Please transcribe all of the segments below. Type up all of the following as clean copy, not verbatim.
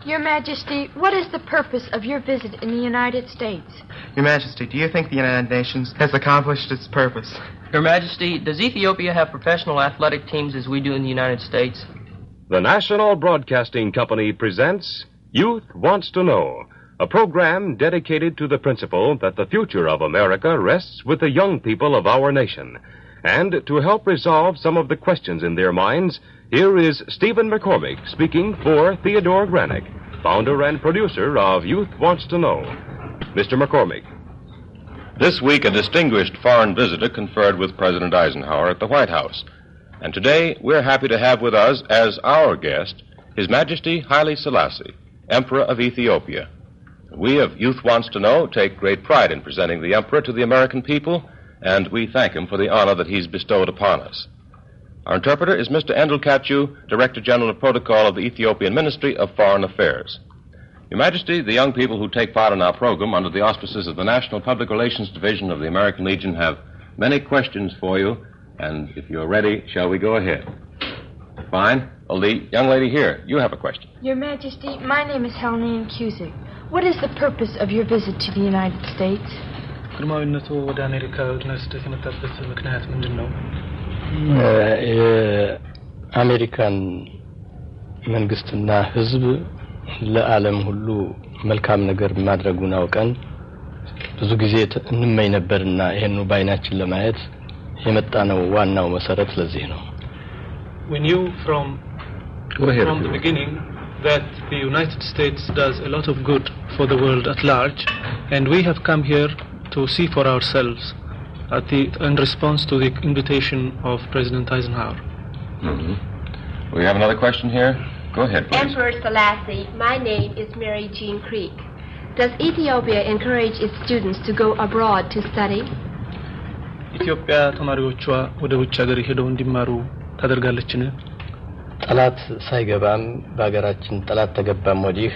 Your Majesty, what is the purpose of your visit in the United States? Your Majesty, do you think the United Nations has accomplished its purpose? Your Majesty, does Ethiopia have professional athletic teams as we do in the United States? The National Broadcasting Company presents Youth Wants to Know, a program dedicated to the principle that the future of America rests with the young people of our nation. And to help resolve some of the questions in their minds, here is Stephen McCormick speaking for Theodore Granick, founder and producer of Youth Wants to Know. Mr. McCormick. This week, a distinguished foreign visitor conferred with President Eisenhower at the White House. And today, we're happy to have with us as our guest His Majesty Haile Selassie, Emperor of Ethiopia. We of Youth Wants to Know take great pride in presenting the Emperor to the American people, and we thank him for the honor that he's bestowed upon us. Our interpreter is Mr. Endel Katchu, Director General of Protocol of the Ethiopian Ministry of Foreign Affairs. Your Majesty, the young people who take part in our program under the auspices of the National Public Relations Division of the American Legion have many questions for you, and if you're ready, shall we go ahead? Fine. Well, the young lady here, you have a question. Your Majesty, my name is Helene Cusick. What is the purpose of your visit to the United States? ግርማዊነቱ ወደ አሜሪካ ወደነስደት የመጣበት ምክንያት ምንድነው? አሜሪካን መንግስትና ህዝብ ለዓለም ሁሉ መልካም ነገር ማድረጉን አውቀን ብዙ ጊዜ እንመኝ ነበርና ይሄን ባይናችን ለማየት የመጣነው ዋናው መሰረት ለዚህ ነው. We knew from the beginning that the United States does a lot of good for the world at large, and we have come here to see for ourselves in response to the invitation of President Eisenhower. Mm-hmm. We have another question here. Go ahead, please. Emperor Selassie, my name is Mary Jean Creek. Does Ethiopia encourage its students to go abroad to study? ኢትዮጵያ ተማሪዎቿ ወደ ውጭ ሀገር ሄደው እንዲማሩ ታደርጋለችን? ጠላት ሳይገባም በአገራችን ጠላት ተገባም ወዲህ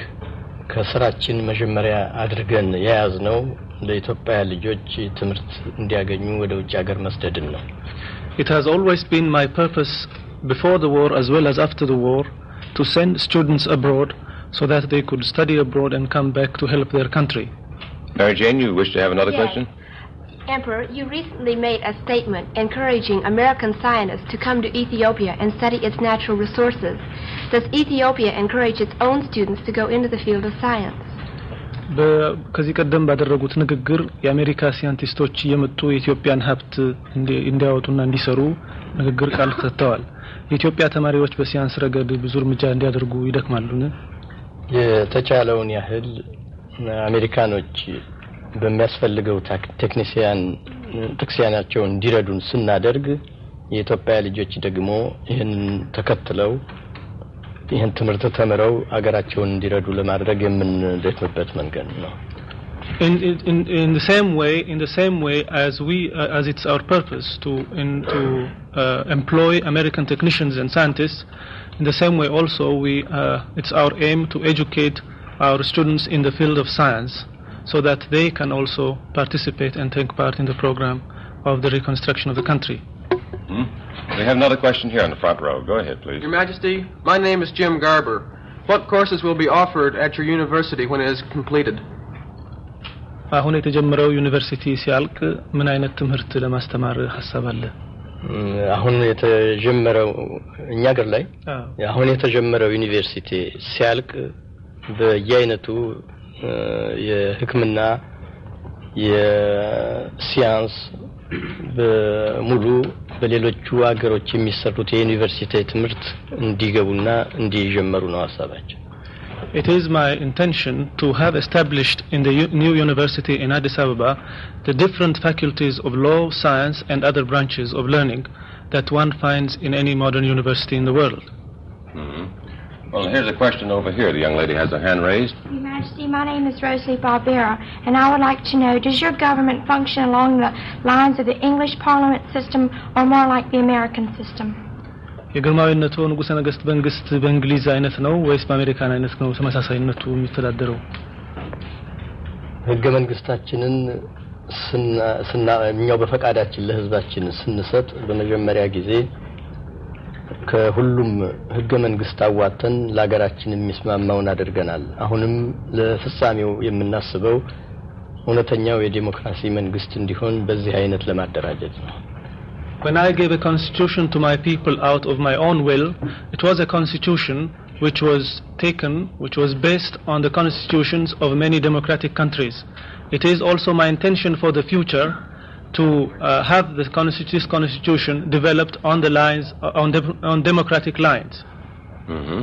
ከስራችን መጀመሪያ አድርገን ያያዝነው ለኢትዮጵያ ልጆች ትምህርት እንዲያገኙ ወደ ውጭ ሀገር መስደድን ነው. It has always been my purpose before the war as well as after the war to send students abroad so that they could study abroad and come back to help their country. Mary Jane, you wish to have another question? Emperor, you recently made a statement encouraging American scientists to come to Ethiopia and study its natural resources. Does Ethiopia encourage its own students to go into the field of science? ከዚህ ቀደም ባደረጉት ንግግር የአሜሪካ ሳይንቲስቶች የመጡ የኢትዮጵያን ሀብት እንዲያወጡና እንዲሰሩ ንግግር ቃል ሰጥተዋል. የኢትዮጵያ ተማሪዎች በሳይንስ ረገድ ብዙ እርምጃ እንዲያደርጉ ይደክማሉን? የተቻለውን ያህል አሜሪካኖች በሚያስፈልገው ቴክኒሲያናቸው እንዲረዱን ስናደርግ የኢትዮጵያ ልጆች ደግሞ ይህን ተከትለው ይህን ትምህርት ተምረው አገራቸውን እንዲረዱ ለማድረግ የምንደክምበት መንገድ ነው. In the same way as it's our purpose to employ American technicians and scientists, in the same way also it's our aim to educate our students in the field of science so that they can also participate and take part in the program of the reconstruction of the country. Mm-hmm. We have another question here in the front row. Go ahead, please. Your Majesty, my name is Jim Garber. What courses will be offered at your university when it is completed? አሁን የተጀመረው ዩኒቨርሲቲ ሲያልቅ ምን አይነት ትምህርት ለማስተማር ሐሳብ አለ? አሁን የተጀመረው እኛ ሀገር ላይ አሁን የተጀመረው ዩኒቨርሲቲ ሲያልቅ በየአይነቱ የሕክምና የሳይንስ በሙሉ በሌሎቹ ሀገሮች የሚሰሩት የዩኒቨርሲቲ ትምህርት እንዲገቡና እንዲጀምሩ ነው ሐሳባችን. It is my intention to have established in the new university in Addis Ababa the different faculties of law, science and other branches of learning that one finds in any modern university in the world. Mm-hmm. Well, here's a question over here. The young lady has her hand raised. Your Majesty, my name is Rosalie Barbera, and I would like to know, does your government function along the lines of the English Parliament system or more like the American system? የግርማዊነቱ ንጉሠ ነገሥት መንግስት በእንግሊዝ አይነት ነው ወይስ በአሜሪካን አይነት ነው ተመሳሳይነቱ የሚተዳደረው? ህገ መንግስታችንን እኛው በፈቃዳችን ለህዝባችን ስንሰጥ በመጀመሪያ ጊዜ ከሁሉም ህገ መንግስት አዋተን ለሀገራችን የሚስማማውን አድርገናል። አሁንም ለፍጻሜው የምናስበው እውነተኛው የዲሞክራሲ መንግስት እንዲሆን በዚህ አይነት ለማደራጀት ነው። When I gave a constitution to my people out of my own will, it was a constitution which was based on the constitutions of many democratic countries. It is also my intention for the future to have this constitution developed on the lines on democratic lines. Mm-hmm.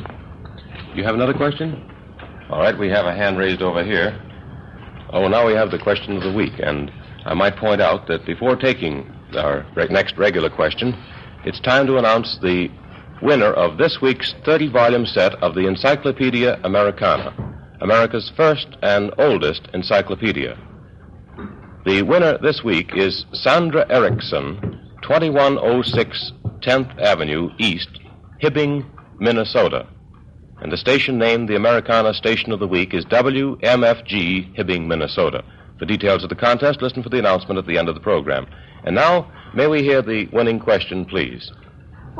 You have another question? All right, we have a hand raised over here. Oh, now we have the question of the week, and I might point out that before taking our next regular question, it's time to announce the winner of this week's 30-volume set of the Encyclopedia Americana, America's first and oldest encyclopedia. The winner this week is Sandra Erickson, 2106 10th Avenue East, Hibbing, Minnesota. And the station named the Americana Station of the Week is WMFG, Hibbing, Minnesota. For details of the contest, listen for the announcement at the end of the program. And now, may we hear the winning question, please?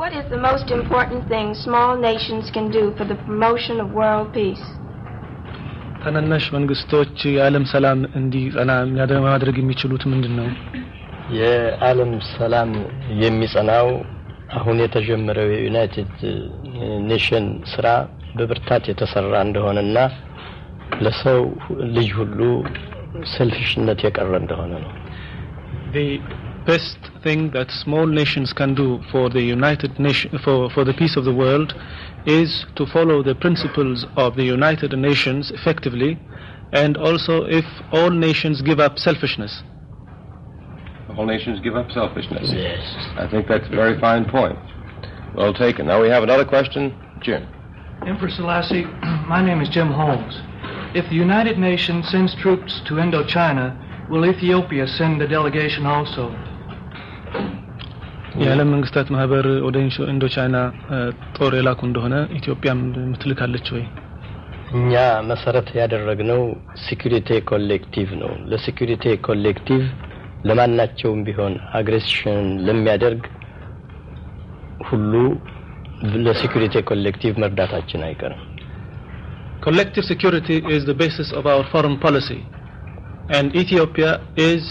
What is the most important thing small nations can do for the promotion of world peace? ታናናሽ መንግስቶች የዓለም ሰላም እንዲጸና ማድረግ የሚችሉት ምንድነው? የዓለም ሰላም የሚጸናው አሁን የተጀመረው የዩናይትድ ኔሽን ስራ በብርታት የተሰራ እንደሆነና ለሰው ልጅ ሁሉ selfishness የቀረ እንደሆነ ነው። The best thing that small nations can do for the United Nation for the peace of the world is to follow the principles of the United Nations effectively, and also if all nations give up selfishness. All nations give up selfishness. Yes. I think that's a very fine point. Well taken. Now we have another question. Jim. Emperor Selassie, my name is Jim Holmes. If the United Nations sends troops to Indochina, will Ethiopia send a delegation also? የዓለም መንግስታት ማህበር ወደ ኢንዶቻይና ጦር የላኩ እንደሆነ ኢትዮጵያም ምትልካለች ወይ? እኛ መሰረት ያደረግነው ሴኩሪቲ ኮሌክቲቭ ነው። ለሴኩሪቲ ኮሌክቲቭ ለማናቸውም ቢሆን አግሬሽን ለሚያደርግ ሁሉ ለሴኩሪቲ ኮሌክቲቭ መርዳታችን አይቀርም። Collective security is the basis of our foreign policy, and Ethiopia is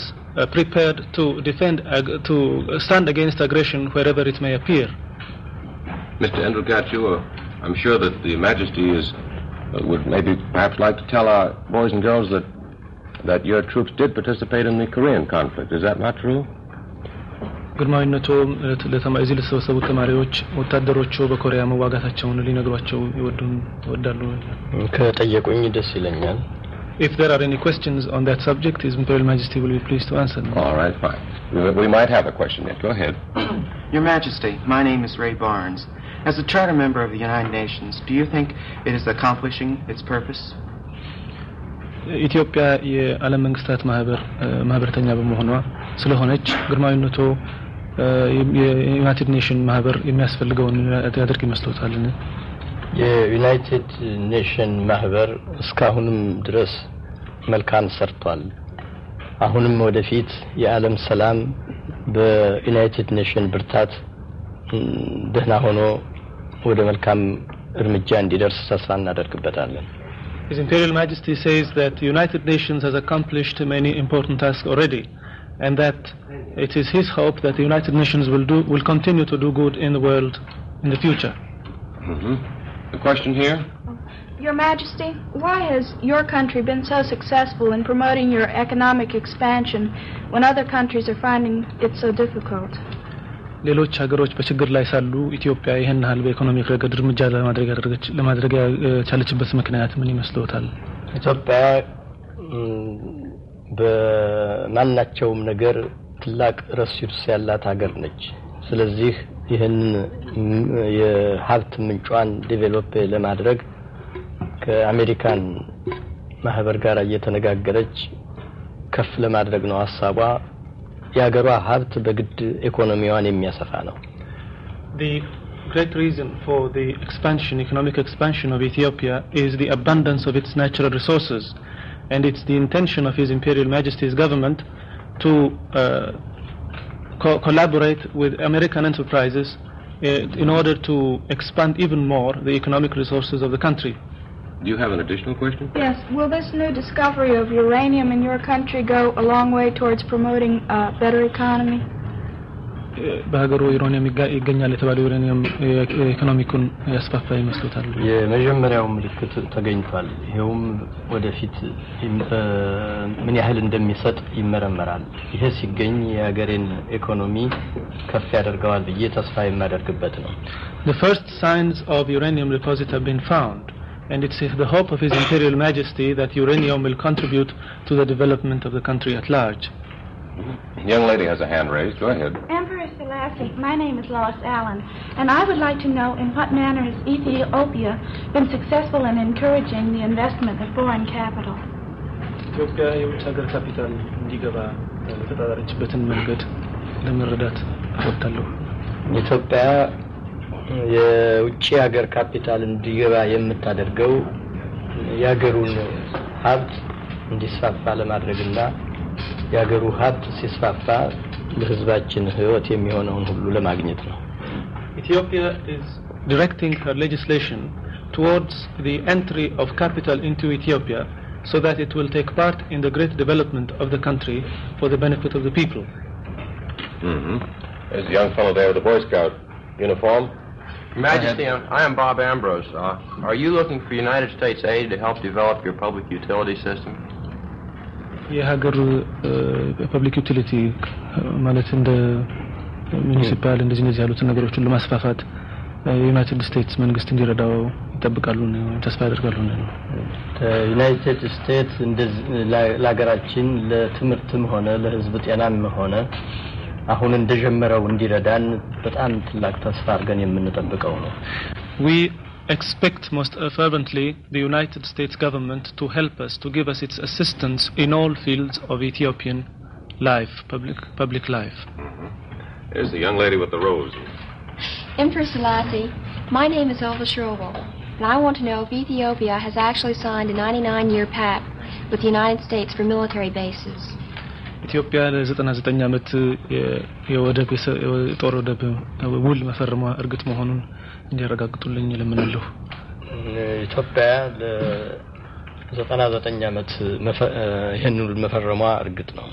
prepared to to stand against aggression wherever it may appear. Mr. Endelgatchu, I'm sure that the Majesty would maybe perhaps like to tell our boys and girls that your troops did participate in the Korean conflict. Is that not true? ግርማዊነቱ ለተማሪዎች ለተሰበሰቡ ተማሪዎች ወታደሮቹ በኮሪያ መዋጋታቸውን ሊነግሯቸው ይወዳሉ? ከጠየቁኝ ደስ ይለኛል። If there are any questions on that subject, His Imperial Majesty will be pleased to answer them. All right, fine. We might have a question yet. Go ahead. Your Majesty, my name is Ray Barnes. As a charter member of the United Nations, do you think it is accomplishing its purpose? ኢትዮጵያ የዓለም መንግስታት ማህበርተኛ በመሆኗ ስለሆነች ግርማዊነቱ የዩናይትድ ኔሽን ማህበር የሚያስፈልገውን ያደርግ ይመስሎታልን? የዩናይትድ ኔሽን ማህበር እስካሁንም ድረስ መልካም ሰርቷል። አሁንም ወደፊት የዓለም ሰላም በዩናይትድ ኔሽን ብርታት ደህና ሆኖ ወደ መልካም እርምጃ እንዲደርስ ተስፋ እናደርግበታለን። His Imperial Majesty says that the United Nations has accomplished many important tasks already, and that it is his hope that the United Nations will continue to do good in the world in the future. Mm-hmm. A question here? Your Majesty, why has your country been so successful in promoting your economic expansion when other countries are finding it so difficult? ሌሎች ሀገሮች በችግር ላይ ሳሉ ኢትዮጵያ ይሄን ያህል በኢኮኖሚ ረገድ እርምጃ ለማድረግ ቻለችበት ምክንያት ምን ይመስሎታል? ኢትዮጵያ በማናቸውም ነገር ትላቅ ሪሶርስ ያላት ሀገር ነች። ስለዚህ ይሄን የሀብት ምንጯን ዴቨሎፕ ለማድረግ ከአሜሪካን ማህበር ጋር እየተነጋገረች ከፍ ለማድረግ ነው ሐሳቧ። የሀገሯ ሀብት በግድ ኢኮኖሚዋን የሚያሰፋ ነው። The great reason for the economic expansion of Ethiopia is the abundance of its natural resources, and it's the intention of His Imperial Majesty's government to collaborate with American enterprises in order to expand even more the economic resources of the country. Do you have an additional question? Yes. Will this new discovery of uranium in your country go a long way towards promoting a better economy? በሀገሩ ዩራኒየም ይገኛል የተባለው ዩራኒየም ኢኮኖሚኩን ያስፋፋ ይመስላል። የመጀመሪያው ምልክት ተገኝቷል። ይሄውም ወደፊት ምን ያህል እንደሚሰጥ ይመረመራል። ይሄ ሲገኝ የሀገሬን ኢኮኖሚ ከፍ ያደርገዋል ብዬ ተስፋ የማደርግበት ነው። The first signs of uranium deposit have been found, and it's the hope of His Imperial Majesty that uranium will contribute to the development of the country at large. Young lady has a hand raised. Go ahead. Emperor Selassie, my name is Lois Allen, and I would like to know in what manner has Ethiopia been successful in encouraging the investment of foreign capital? ኢትዮጵያ የውጭ ሀገር ካፒታል እንዲገባ የተጣጣረችበትን መንገድ ለመረዳት እወዳለሁ። ኢትዮጵያ የውጭ ሀገር ካፒታል እንዲገባ የምታደርገው የሀገሩን ሀብት እንዲስፋፋ ለማድረግና የሀገሩ ሀብት ሲስፋፋ ለሕዝባችን ህይወት የሚሆነውን ሁሉ ለማግኘት ነው። Ethiopia is directing her legislation towards the entry of capital into Ethiopia so that it will take part in the great development of the country for the benefit of the people. There's a young fellow there with a Boy Scout uniform. Majesty, I am Bob Ambrose. Are you looking for United States aid to help develop your public utility system? የሀገር ፐብሊክ ዩቲሊቲ ማለት እንደ ሙኒሲፓል እንደዚህ ያሉትን ነገሮችን ለማስፋፋት ዩናይትድ ስቴትስ መንግስት እንዲረዳው ይጠብቃሉ ነው ተስፋ ያደርጋሉ ነው። ዩናይትድ ስቴትስ እንደዚህ ለሀገራችን ለትምህርትም ሆነ ለህዝብ ጤናም ሆነ አሁን እንደጀመረው እንዲረዳን በጣም ትልቅ ተስፋ አድርገን የምንጠብቀው ነው። We expect most fervently the United States government to help us, to give us its assistance in all fields of Ethiopian life, public life. There's the young lady with the rose. Emperor Selassie, my name is Elva Sherwell, and I want to know if Ethiopia has actually signed a 99-year pact with the United States for military bases. ኢትዮጵያ ለ99 ዓመት የወደብ የጦር ወደብ ውል መፈረሟ እርግጥ መሆኑን እንዲያረጋግጡልኝ ለምናለሁ። ኢትዮጵያ ለ99 ዓመት ይሄን ውል መፈረሟ እርግጥ ነው።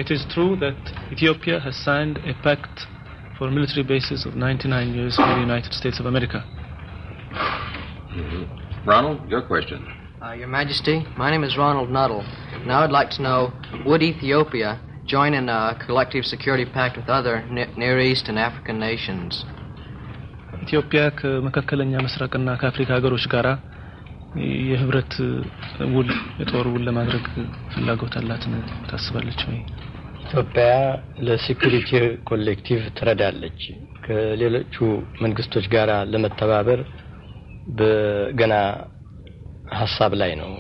It is true that Ethiopia has signed a pact for military bases of 99 years with the United States of America. Ronald, your question. Your Majesty, my name is Ronald Nuttall. Now I'd like to know, would Ethiopia join in a collective security pact with other Near East and African nations? ኢትዮጵያ ከመካከለኛ ምስራቅና ከአፍሪካ ሀገሮች ጋር የህብረት ውል የጦር ውል ለማድረግ ፍላጎት አላት ነው ታስባለች ወይ? ኢትዮጵያ ለሴኩሪቲ ኮሌክቲቭ ትረዳለች። ከሌሎቹ መንግስቶች ጋር ለመተባበር በገና ሐሳብ ላይ ነው።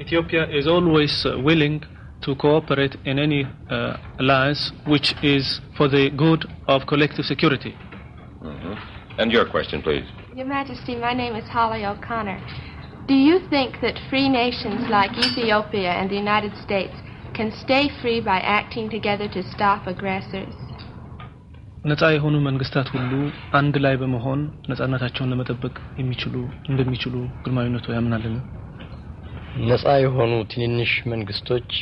Ethiopia is always willing to cooperate in any alliance which is for the good of collective security. And your question, please. Your Majesty, my name is Holly O'Connor. Do you think that free nations like Ethiopia and the United States can stay free by acting together to stop aggressors? ነፃ የሆኑ መንግስታት ሁሉ አንድ ላይ በመሆን ነፃነታቸውን ለመጠበቅ እንደሚችሉ ግርማዊነቱ ያምናልን? ነፃ የሆኑ ትንንሽ መንግስቶች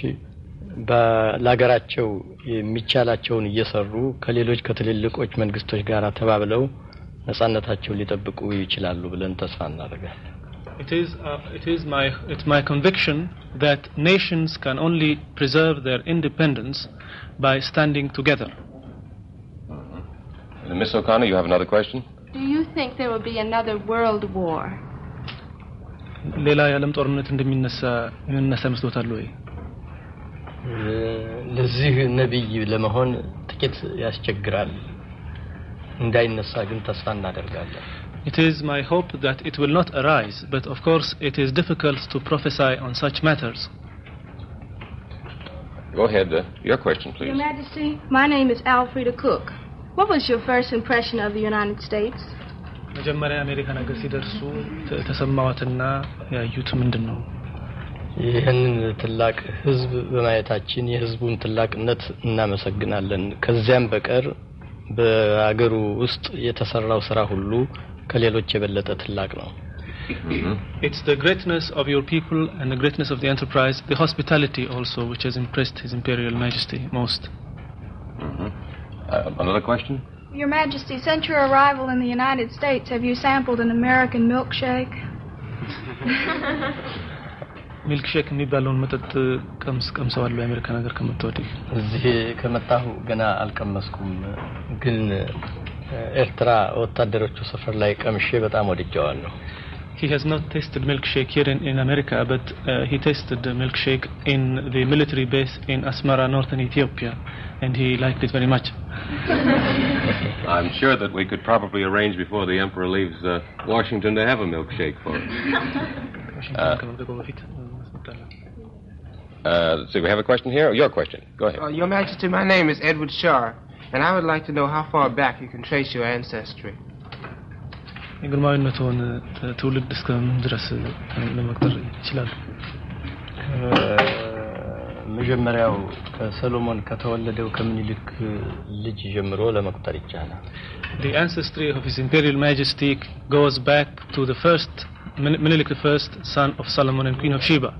ለሀገራቸው የሚቻላቸውን እየሰሩ ከሌሎች ከትልልቆች መንግስቶች ጋር ተባብለው ነፃነታቸውን ሊጠብቁ ይችላሉ ብለን ተስፋ እናደርጋለን። It's my conviction that nations can only preserve their independence by standing together. Miss O'Connor, you have another question? Do you think there will be another world war? ሌላ የዓለም ጦርነት እንደሚነሳ መስሎታል ወይ? ለዚህ ነብይ ለመሆን ጥቂት ያስቸግራል። እንዳይነሳ ግን ተስፋ እናደርጋለን። It is my hope that it will not arise, but of course it is difficult to prophesy on such matters. Go ahead, your question, please. Your Majesty, my name is Alfreda Cook. What was your first impression of the United States? መጀመሪያ አሜሪካ ነገር ሲደርሱ ተሰማዋትና ያዩት ምንድነው? ይህንን ትላቅ ህዝብ በማየታችን የህዝቡን ትላቅነት እናመሰግናለን። ከዚያም በቀር በአገሩ ውስጥ የተሰራው ስራ ሁሉ ከሌሎች የበለጠ ትልቅ ነው። It's the greatness of your people and the greatness of the enterprise, the hospitality also, which has impressed His Imperial Majesty most. Another question? Your Majesty, since your arrival in the United States, have you sampled an American milkshake? ሚልክሼክ የሚባለውን መጠጥ ቀምሰዋል በአሜሪካ ነገር ከመጣሁ እዚህ ከመጣሁ ገና አልቀመስኩም ግን ኤርትራ ወታደሮቹ ሰፈር ላይ ቀምሼ በጣም ወድጄዋለሁ He has not tasted milkshake here in America, but he tasted the milkshake in the military base in Asmara, northern Ethiopia, and he liked it very much. I'm sure that we could probably arrange before the Emperor leaves Washington to have a milkshake for him. Let's see, we have a question here. Your question. Go ahead. Your Majesty, my name is Edward Shar, and I would like to know how far back you can trace your ancestry. ግርማዊነቱን ትውልድ እስከምን ድረስ ለመቁጠር ይችላል? መጀመሪያው ከሰሎሞን ከተወለደው ከምኒልክ ልጅ ጀምሮ ለመቁጠር ይቻላል። The ancestry of His Imperial Majesty goes back to the first Menelik the first son of Solomon and Queen of Sheba.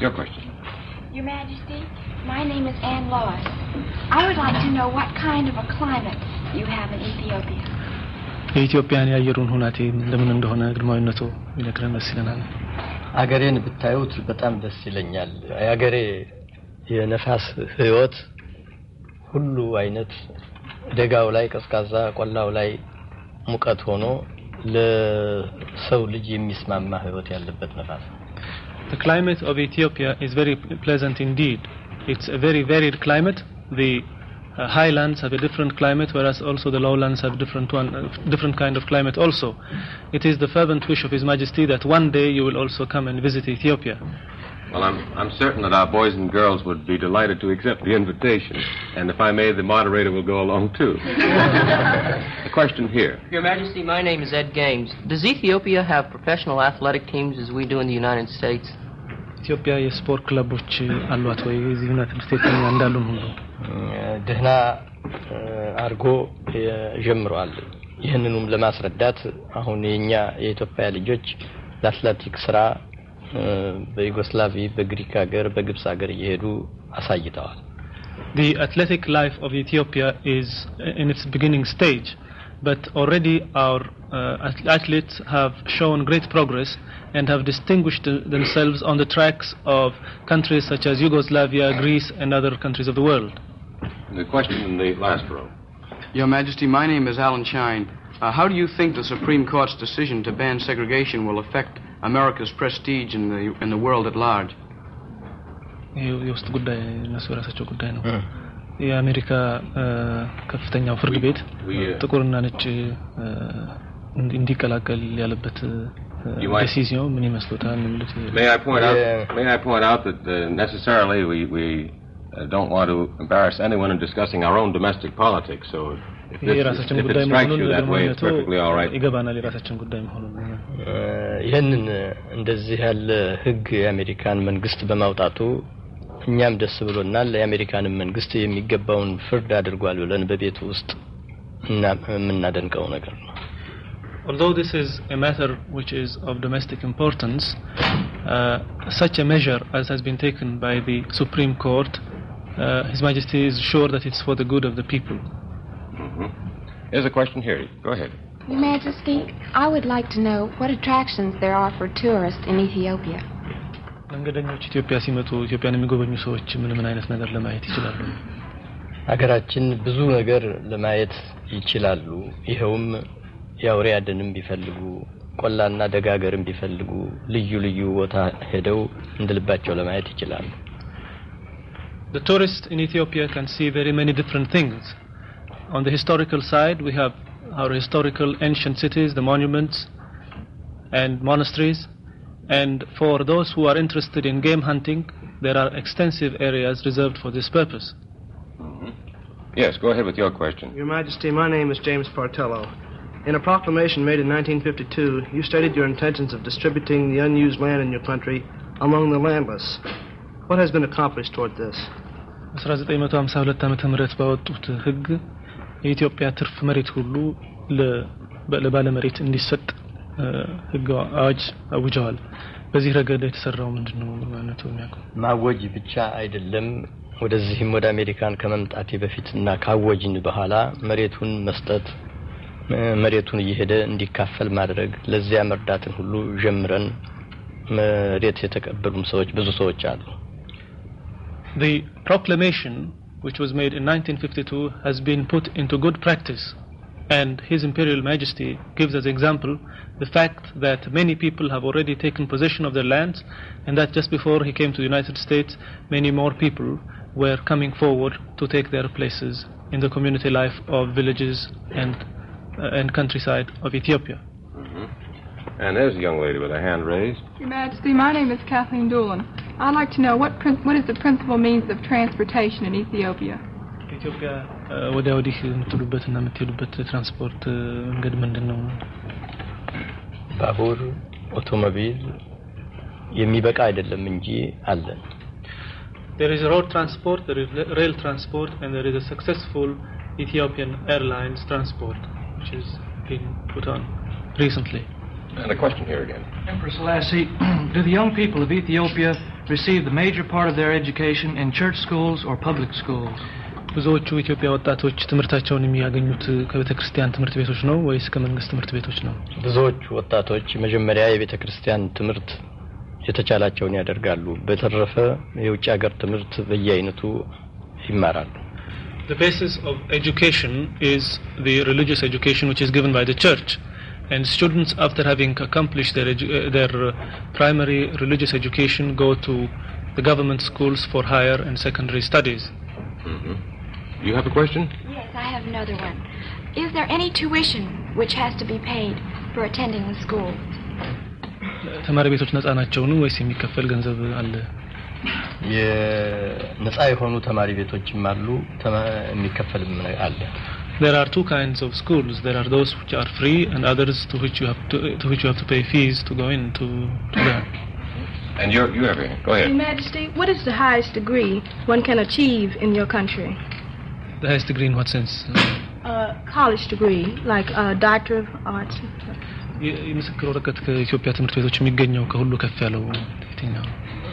Your question. Your Majesty, my name is Anne Lois. I would like to know what kind of a climate you have in Ethiopia. የኢትዮጵያን ያየሩን ሁናቴ ለምን እንደሆነ ግርማዊነቱ ይነግረን መስለናል። አገሬን ብታዩት በጣም ደስ ይለኛል። አገሬ የነፋስ ህይወት ሁሉ አይነት ደጋው ላይ ቀዝቃዛ ቆላው ላይ ሙቀት ሆኖ ለሰው ልጅ የሚስማማ ህይወት ያለበት ነፋስ። The climate of Ethiopia is very pleasant indeed. It's a very varied climate. The highlands have a different climate, whereas also the lowlands have different kind of climate also. It is the fervent wish of His Majesty that one day you will also come and visit Ethiopia. Well, I'm certain that our boys and girls would be delighted to accept the invitation, and if I may, the moderator will go along too. A question here. Your Majesty, my name is Ed Games. Does Ethiopia have professional athletic teams as we do in the United States? ኢትዮጵያ የስፖርት ክለቦች አሏት ወይ? እዚህ ዩናይትድ ስቴትስ እንዳሉን ሁሉ ደህና አርጎ ጀምሯል። ይህንንም ለማስረዳት አሁን የኛ የኢትዮጵያ ልጆች ለአትሌቲክስ ስራ በዩጎስላቪያ በግሪክ ሀገር በግብጽ ሀገር እየሄዱ አሳይተዋል። The athletic life of Ethiopia is in its beginning stage, but already our athletes have shown great progress and have distinguished themselves on the tracks of countries such as Yugoslavia, Greece, and other countries of the world. The question in the last row. Your Majesty, my name is Alan Shine. How do you think the Supreme Court's decision to ban segregation will affect America's prestige in the world at large? የውስጥ ጉዳይ እነሱ የራሳቸው ጉዳይ ነው። የአሜሪካ ከፍተኛው ፍርድ ቤት ጥቁርና ነጭ እንዲቀላቀል ያለበት decision ምን ይመስሎታል? May I point out that necessarily we don't want to embarrass anyone in discussing our own domestic politics, so if it strikes you that way, it's perfectly all right. ይገባናል የራሳችን ጉዳይ መሆኑን። ይሄንን እንደዚህ ያለ ህግ የአሜሪካን መንግስት በማውጣቱ እኛም ደስ ብሎናል። የአሜሪካን መንግስት የሚገባውን ፍርድ አድርጓል ብለን በቤቱ ውስጥ እናደንቀው ነገር ነው። Although this is a matter which is of domestic importance, such a measure as has been taken by the Supreme Court, His Majesty is sure that it's for the good of the people. There's a question here. Go ahead. Your Majesty, I would like to know what attractions there are for tourists in Ethiopia. መንገደኞች ኢትዮጵያ ሲመጡ ኢትዮጵያን የሚጎበኙ ሰዎች ምን አይነት ነገር ለማየት ይችላሉ? ሀገራችን ብዙ ነገር ለማየት ይችላሉ። ይሄውም ያውሬ አደንም ቢፈልጉ ቆላና ደጋገርም ቢፈልጉ ልዩ ልዩ ቦታ ሄደው እንደልባቸው ለማየት ይችላሉ። The tourist in Ethiopia can see very many different things. On the historical side, we have our historical ancient cities, the monuments and monasteries. And for those who are interested in game hunting, there are extensive areas reserved for this purpose. Yes, go ahead with your question. Your Majesty, my name is James Partello. In a proclamation made in 1952, you stated your intentions of distributing the unused land in your country among the landless. What has been accomplished toward this? በ1952 ዓመተ ምህረት ባወጡት ህግ የኢትዮጵያ ትርፍ መሬት ሁሉ ለባለ መሬት እንዲሰጥ ህግ አዋጅ አውጀዋል። በዚህ ረገድ የተሰራው ምንድነው ማለት ነው? ማወጅ ብቻ አይደለም። ወደዚህም ወደ አሜሪካን ከመምጣቴ በፊትና ካወጅን በኋላ መሬቱን መስጠት፣ መሬቱን እየሄደ እንዲካፈል ማድረግ፣ ለዚያ መርዳትን ሁሉ ጀምረን መሬት የተቀበሉም ሰዎች ብዙ ሰዎች አሉ። The proclamation which was made in 1952 has been put into good practice, and His Imperial Majesty gives as example the fact that many people have already taken possession of their lands, and that just before he came to the United States many more people were coming forward to take their places in the community life of villages and countryside of Ethiopia. And there's a young lady with her hand raised. Your Majesty, my name is Kathleen Doolin. I'd like to know what is the principal means of transportation in Ethiopia? ኢትዮጵያ ወዲያ ወዲህ የምትሉበትና የምትሄዱበት ትራንስፖርት መንገድ ምንድነው? ባቡር፣ አውቶሞቢል የሚበቃ አይደለም እንጂ አለ። There is road transport, there is rail transport, and there is a successful Ethiopian Airlines transport which has been put on recently. And a question here again. Emperor Selassie, do the young people of Ethiopia receive the major part of their education in church schools or public schools? ብዙዎቹ ኢትዮጵያ ወጣቶች ትምህርታቸውን የሚያገኙት ከቤተክርስቲያን ትምህርት ቤቶች ነው ወይስ ከመንግስት ትምህርት ቤቶች ነው? ብዙዎቹ ወጣቶች መጀመሪያ የቤተክርስቲያን ትምህርት የተቻላቸውን ያደርጋሉ። በተረፈ የውጭ ሀገር ትምህርት በየአይነቱ ይማራሉ። The basis of education is the religious education which is given by the church, and students after having accomplished their primary religious education go to the government schools for higher and secondary studies. You have a question? Yes, I have another one. Is there any tuition which has to be paid for attending the school? ተማሪ ቤቶች ነፃ ናቸው ነው ወይስ የሚከፈል ገንዘብ አለ? የነፃ የሆኑ ተማሪ ቤቶችም አሉ፣ የሚከፈልም አለ። There are two kinds of schools. There are those which are free and others to which you have to pay fees to go in to learn. And you have a go ahead. Your Majesty, what is the highest degree one can achieve in your country? The highest degree in what sense? College degree, like a Doctor of Arts. የምስክር ወረቀት ከኢትዮጵያ ትምህርት ቤቶች የሚገኘው ከሁሉ ከፍ ያለው የትኛው?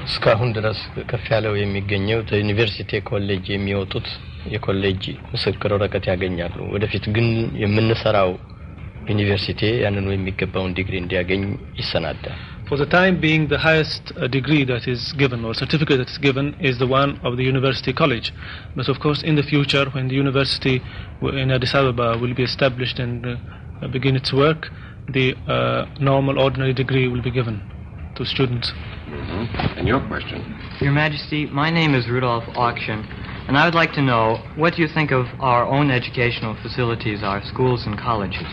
እስካሁን ድረስ ከፍ ያለው የሚገኘው ዩኒቨርሲቲ ኮሌጅ የሚወጡት የኮሌጅ ምስክር ወረቀት ያገኛሉ። ወደፊት ግን የምንሰራው ዩኒቨርሲቲ ያንኑ የሚገባውን ዲግሪ እንዲያገኝ ይሰናዳል። For the time being, the highest degree that is given or certificate that is given is the one of the university college. But of course, in the future, when the university in Addis Ababa will be established and begin its work, the normal ordinary degree will be given to students. And your question? Your Majesty, my name is Rudolph Auction, and I would like to know what you think of our own educational facilities, our schools and colleges.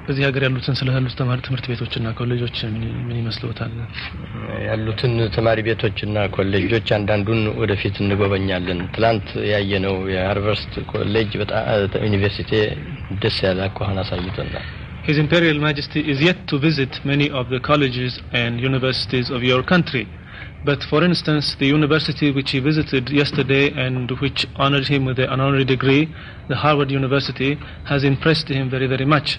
በዚህ ሀገር ያሉትን ስለህሉት ትምህርት ቤቶችና ኮሌጆች ምን ይመስሉታል? ያሉትን ተማሪ ቤቶችና ኮሌጆች አንዳንዱን ወደፊት እንጎበኛለን። ትላንት ያየነው የሃርቨርድ ኮሌጅ በጣም ዩኒቨርሲቲ ደስ ያለ አኳኋን አሳይቶናል። His Imperial Majesty is yet to visit many of the colleges and universities of your country. But for instance, the university which he visited yesterday and which honored him with an honorary degree, the Harvard University, has impressed him very, very much.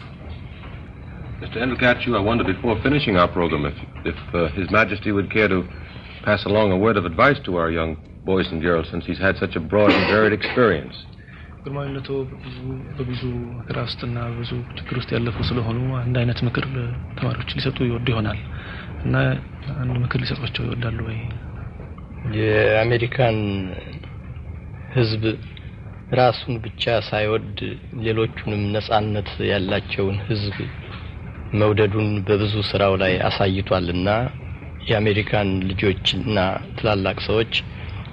Mr. Endelkatchu, I wondered before finishing our program if His Majesty would care to pass along a word of advice to our young boys and girls, since he's had such a broad and varied experience. ግርማዊነቱ በብዙ ሀገራት ውስጥና ብዙ ችግር ውስጥ ያለፉ ስለሆኑ አንድ አይነት ምክር ተማሪዎች ሊሰጡ ይወዱ ይሆናል እና አንድ ምክር ሊሰጧቸው ይወዳሉ ወይ? የአሜሪካን ሕዝብ ራሱን ብቻ ሳይወድ ሌሎቹንም ነጻነት ያላቸውን ሕዝብ መውደዱን በብዙ ስራው ላይ አሳይቷልና የአሜሪካን ልጆችና ትላልቅ ሰዎች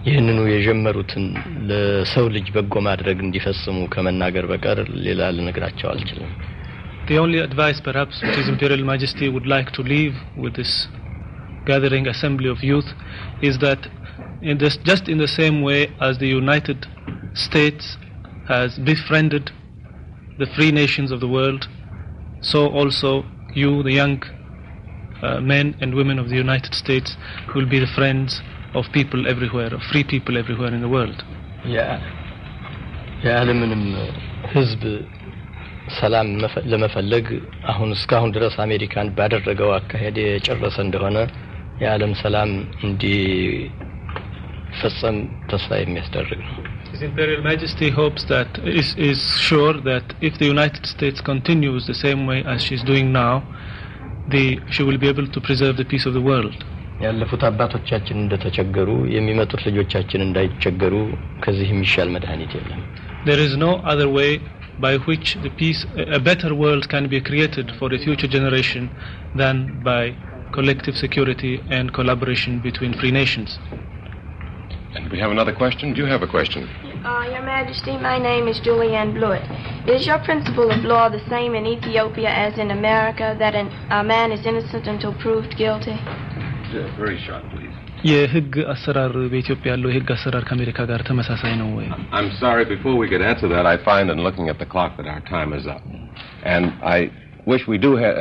ይህንኑ የጀመሩትን ለሰው ልጅ በጎ ማድረግ እንዲፈጽሙ ከመናገር በቀር ሌላ ልነግራቸው አልችልም። The only advice perhaps which His Imperial Majesty would like to leave with this gathering assembly of youth is that just in the same way as the United States has befriended the free nations of the world, so also you, the young men and women of the United States, will be the friends of people everywhere, of free people everywhere in the world. የዓለምንም ሕዝብ ሰላም ለመፈለግ አሁን እስካሁን ድረስ አሜሪካን ባደረገው አካሄድ የጨረሰ እንደሆነ የዓለም ሰላም እንዲፈጸም ተስፋ የሚያስደርግ ነው። His Imperial Majesty hopes that is sure that if the United States continues the same way as she's doing now, she will be able to preserve the peace of the world. ያለፉት አባቶቻችን እንደተቸገሩ የሚመጡት ልጆቻችን እንዳይቸገሩ ከዚህ የሚሻል መድኃኒት የለም። There is no other way by which a better world can be created for the future generation than by collective security and collaboration between free nations. And we have another question. Do you have a question? Your Majesty, my name is Julianne Blewett. Is your principle of law the same in Ethiopia as in America, that a man is innocent until proved guilty? Very short, please. የህግ አሰራር በኢትዮጵያ ያለው የህግ አሰራር ከአሜሪካ ጋር ተመሳሳይ ነው ወይ? I'm sorry, before we could answer that, I find in looking at the clock that our time is up. And I wish we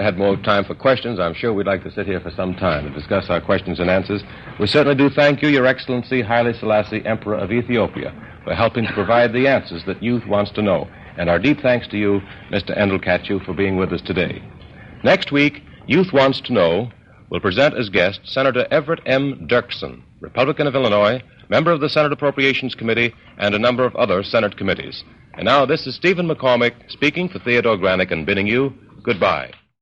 had more time for questions. I'm sure we'd like to sit here for some time and discuss our questions and answers. We certainly do thank you, Your Excellency, Haile Selassie, Emperor of Ethiopia, for helping to provide the answers that youth wants to know. And our deep thanks to you, Mr. Endelkatchu, for being with us today. Next week, Youth Wants to Know will present as guest Senator Everett M. Dirksen, Republican of Illinois, member of the Senate Appropriations Committee, and a number of other Senate committees. And now this is Stephen McCormick speaking for Theodore Granick and bidding you goodbye.